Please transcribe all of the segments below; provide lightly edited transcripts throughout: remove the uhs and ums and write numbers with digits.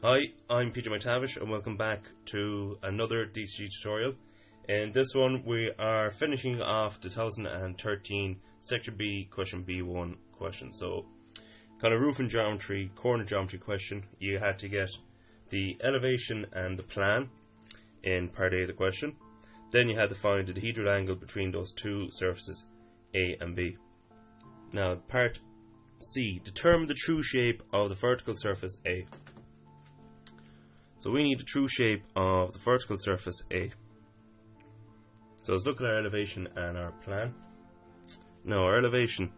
Hi, I'm PJ McTavish and welcome back to another D.C.G tutorial. In this one we are finishing off the 2013 Section B question B1 question. So kind of roof and geometry, corner geometry question. You had to get the elevation and the plan in part A of the question. Then you had to find the dihedral angle between those two surfaces A and B. Now part C, determine the true shape of the vertical surface A. So we need the true shape of the vertical surface A. So let's look at our elevation and our plan. Now our elevation,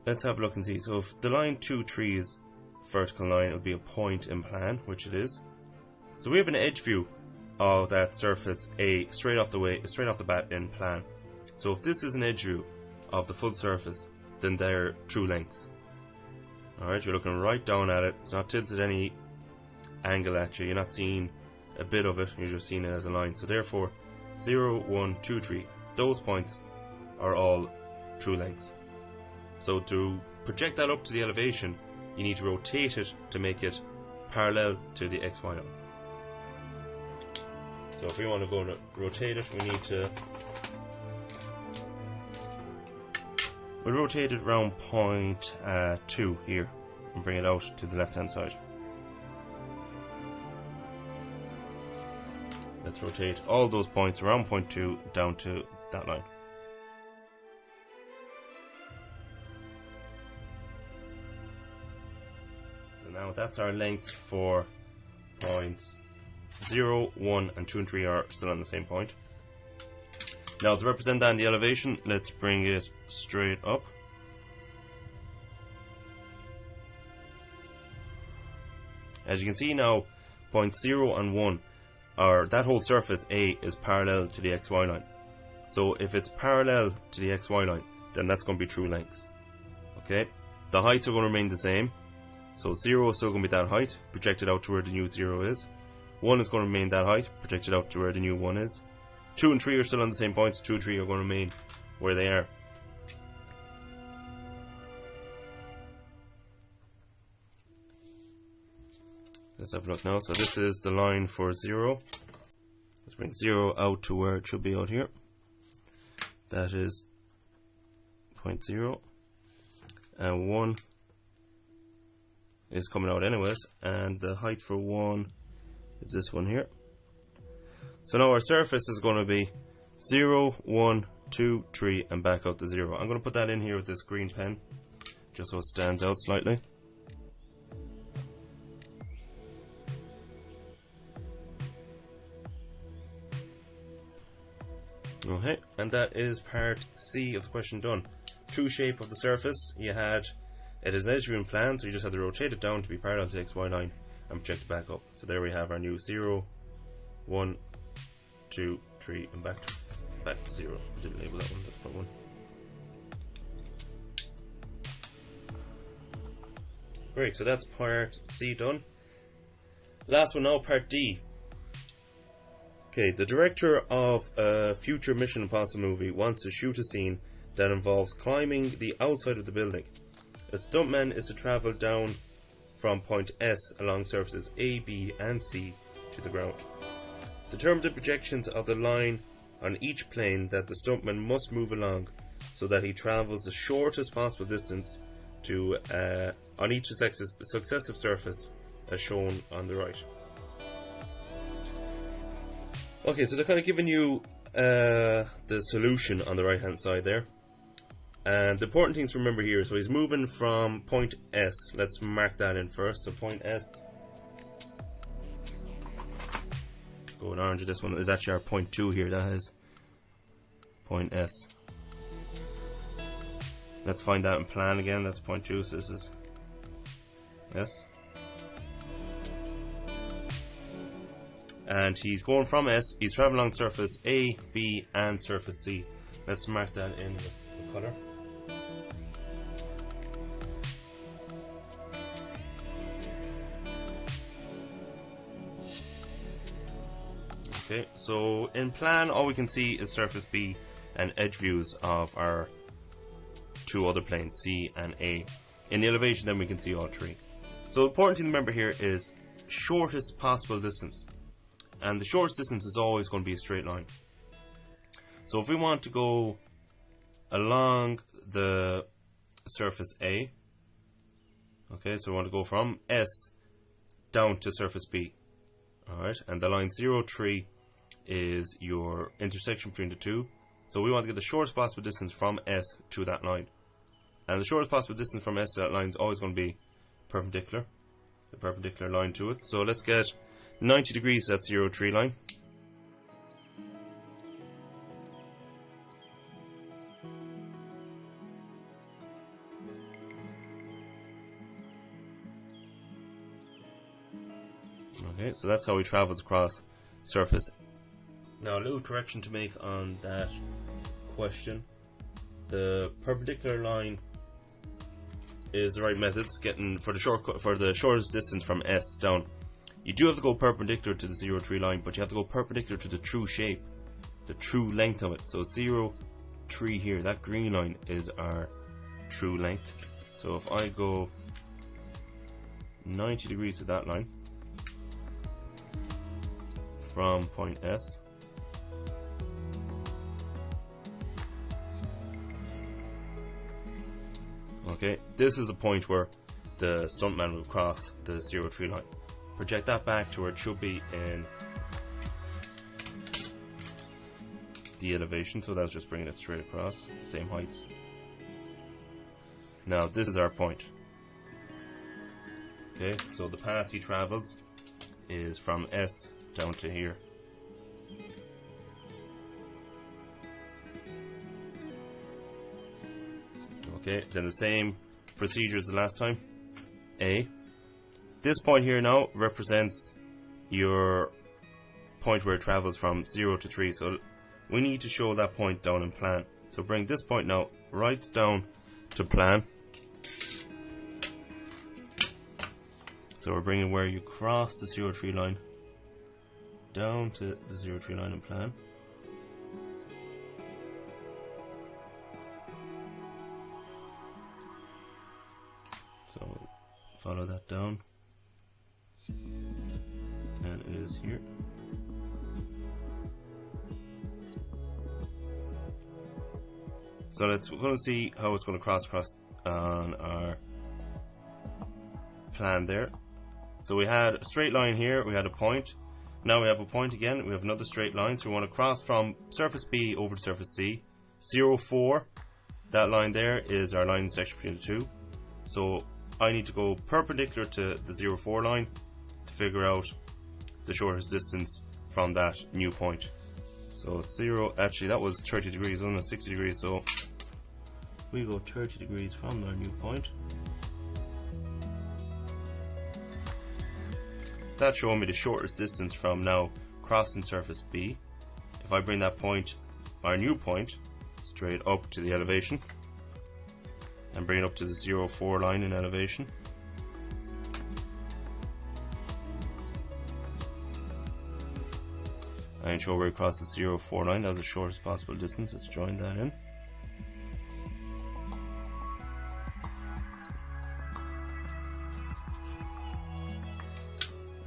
let's have a look and see. So if the line 2, 3 is vertical line, it will be a point in plan, which it is. So we have an edge view of that surface A straight off the bat in plan. So if this is an edge view of the full surface, then they're true lengths. Alright, you're looking right down at it. It's not tilted any angle at you. You're not seeing a bit of it, you're just seeing it as a line. So therefore 0, 1, 2, 3, those points are all true lengths. So to project that up to the elevation, you need to rotate it to make it parallel to the XY line. So if we want to go and rotate it, we need to rotate it around point 2 here and bring it out to the left hand side. Let's rotate all those points around point 2 down to that line. So now that's our length for points 0, 1 and 2 and 3 are still on the same point. Now to represent that in the elevation, let's bring it straight up. As you can see now, points 0 and 1 are, that whole surface A is parallel to the XY line. So if it's parallel to the XY line, then that's going to be true lengths. Okay, the heights are going to remain the same. So 0 is still going to be that height, projected out to where the new 0 is. 1 is going to remain that height, projected out to where the new 1 is. 2 and 3 are still on the same points, 2 and 3 are going to remain where they are. Let's have a look now. So this is the line for 0. Let's bring 0 out to where it should be out here. That is point 0. And 1 is coming out anyways. And the height for 1 is this one here. So now our surface is going to be 0, 1, 2, 3 and back out to 0. I'm going to put that in here with this green pen just so it stands out slightly. Okay, and that is part C of the question done. True shape of the surface, it is an edge view in plan, so you just have to rotate it down to be parallel to the XY line and project it back up. So there we have our new 0, 1, 2, 3 and back to 0. I didn't label that one, let's put 1. Great, so that's part C done. Last one now, part D. Okay, the director of a future Mission Impossible movie wants to shoot a scene that involves climbing the outside of the building. A stuntman is to travel down from point S along surfaces A, B and C to the ground. Determine the projections of the line on each plane that the stuntman must move along so that he travels the shortest possible distance to on each successive surface as shown on the right. Okay, so they're kind of giving you the solution on the right hand side there. And the important things to remember here, so he's moving from point S. Let's mark that in first. So point S, go in orange. This one is actually our point 2 here. That is point S. Let's find that in plan again. That's point 2, so this is S. And he's going from S, he's traveling along surface A, B and surface C. Let's mark that in with the colour. Okay, so in plan all we can see is surface B and edge views of our two other planes, C and A. In the elevation then we can see all three. So the important thing to remember here is shortest possible distance, and the shortest distance is always going to be a straight line. So if we want to go along the surface A, okay, so we want to go from S down to surface B, alright, and the line 0, 3 is your intersection between the two. So we want to get the shortest possible distance from S to that line, and the shortest possible distance from S to that line is always going to be perpendicular, the perpendicular line to it. So let's get 90 degrees, that's 0, 3 line. Okay, so that's how he travels across surface. Now a little correction to make on that question. The perpendicular line is the right method. It's getting for the shortest distance from S down. You do have to go perpendicular to the 0, 3 line, but you have to go perpendicular to the true shape, the true length of it. So 0, 3 here, that green line is our true length. So if I go 90 degrees to that line from point S, okay, this is the point where the stuntman will cross the 0, 3 line. Project that back to where it should be in the elevation, so that's just bringing it straight across, same heights. Now this is our point. Okay, so the path he travels is from S down to here. Okay, then the same procedure as the last time. A. This point here now represents your point where it travels from 0 to 3. So we need to show that point down in plan. So bring this point now right down to plan. So we're bringing where you cross the 0, 3 line down to the 0, 3 line in plan. So follow that down, and it is here. So we're going to see how it's going to cross on our plan there. So we had a straight line here, we had a point. Now we have a point again, we have another straight line. So we want to cross from surface B over to surface C. 0, 4, that line there is our line intersection between the two. So I need to go perpendicular to the 0, 4 line to figure out the shortest distance from that new point. So 0, actually that was 30 degrees, wasn't it? 60 degrees, so we go 30 degrees from our new point. That's showing me the shortest distance from now crossing surface B. If I bring that point, our new point, straight up to the elevation, and bring it up to the 0, 4 line in elevation. And show where we cross the 0, 4 line, that's the shortest possible distance. Let's join that in.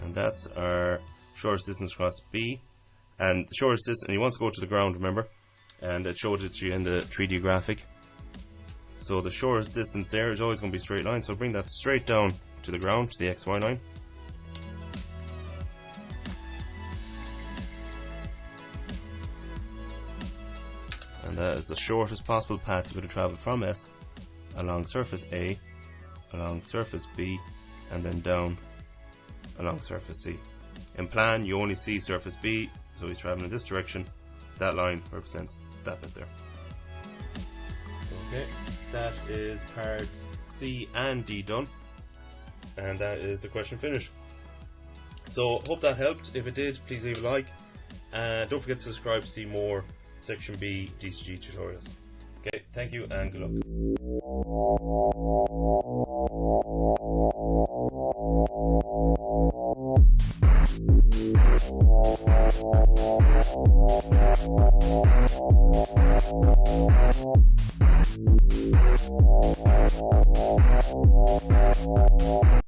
And that's our shortest distance across B. And the shortest distance, and you want to go to the ground, remember? And it showed it to you in the 3D graphic. So the shortest distance there is always going to be a straight line, so bring that straight down to the ground, to the XY line. And that is the shortest possible path you're going to travel from S, along surface A, along surface B, and then down along surface C. In plan, you only see surface B, so he's traveling in this direction. That line represents that bit there. Okay, that is parts C and D done, and that is the question finished. So hope that helped. If it did, please leave a like, and don't forget to subscribe to see more section B DCG tutorials. Okay, thank you and good luck.